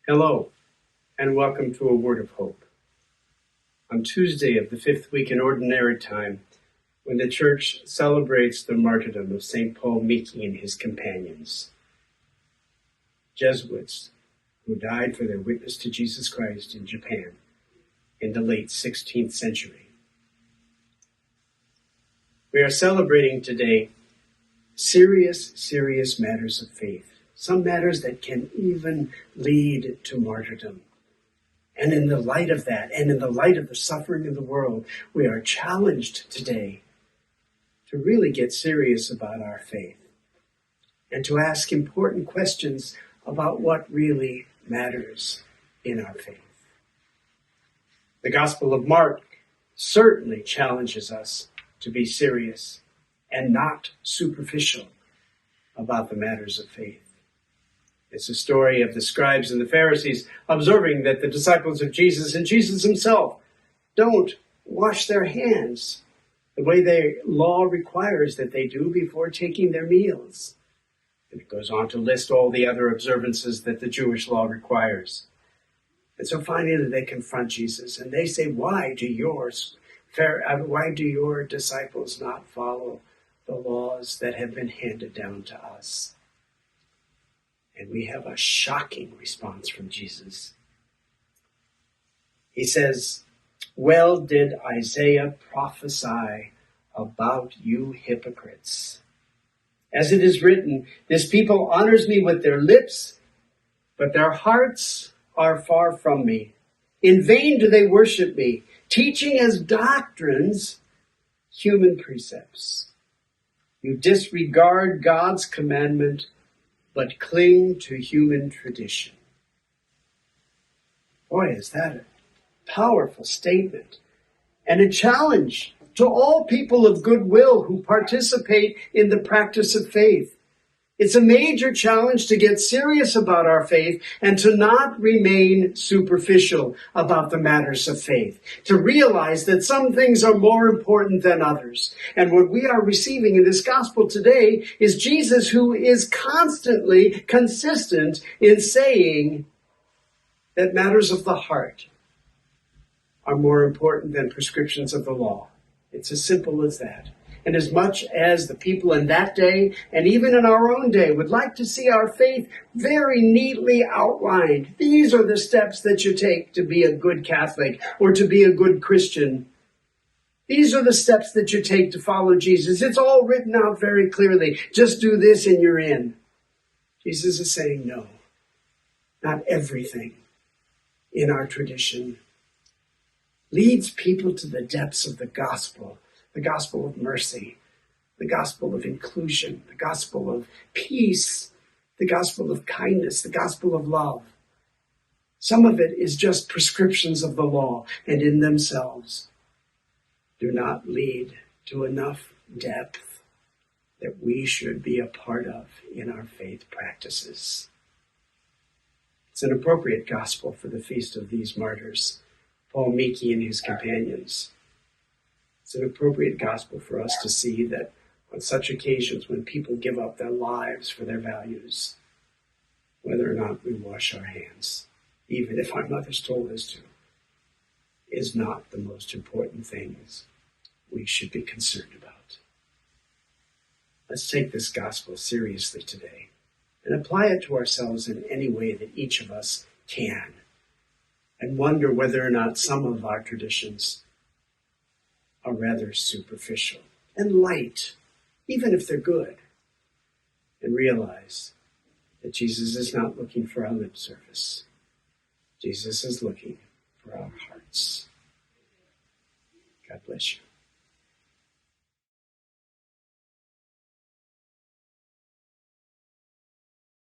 Hello, and welcome to A Word of Hope. On Tuesday of the fifth week in Ordinary Time, when the Church celebrates the martyrdom of St. Paul Miki and his companions, Jesuits who died for their witness to Jesus Christ in Japan in the late 16th century. We are celebrating today serious matters of faith, some matters that can even lead to martyrdom. And in the light of that, and in the light of the suffering in the world, we are challenged today to really get serious about our faith and to ask important questions about what really matters in our faith. The Gospel of Mark certainly challenges us to be serious and not superficial about the matters of faith. It's a story of the scribes and the Pharisees observing that the disciples of Jesus and Jesus himself don't wash their hands the way their law requires that they do before taking their meals. And it goes on to list all the other observances that the Jewish law requires. And so finally they confront Jesus and they say, why do your disciples not follow the laws that have been handed down to us? And we have a shocking response from Jesus. He says, well did Isaiah prophesy about you hypocrites. As it is written, this people honors me with their lips, but their hearts are far from me. In vain do they worship me, teaching as doctrines human precepts. You disregard God's commandment, but cling to human tradition. Boy, is that a powerful statement and a challenge to all people of goodwill who participate in the practice of faith. It's a major challenge to get serious about our faith and to not remain superficial about the matters of faith, to realize that some things are more important than others. And what we are receiving in this gospel today is Jesus, who is constantly consistent in saying that matters of the heart are more important than prescriptions of the law. It's as simple as that. And as much as the people in that day, and even in our own day, would like to see our faith very neatly outlined, these are the steps that you take to be a good Catholic or to be a good Christian. These are the steps that you take to follow Jesus. It's all written out very clearly. Just do this and you're in. Jesus is saying no, not everything in our tradition leads people to the depths of the gospel of mercy, the gospel of inclusion, the gospel of peace, the gospel of kindness, the gospel of love. Some of it is just prescriptions of the law, and in themselves do not lead to enough depth that we should be a part of in our faith practices. It's an appropriate gospel for the feast of these martyrs, Paul Miki and his companions. It's an appropriate gospel for us to see that on such occasions when people give up their lives for their values, whether or not we wash our hands, even if our mothers told us to, is not the most important things we should be concerned about. Let's take this gospel seriously today and apply it to ourselves in any way that each of us can, and wonder whether or not some of our traditions are rather superficial and light, even if they're good, and realize that Jesus is not looking for our lip service. Jesus is looking for our hearts. God bless you.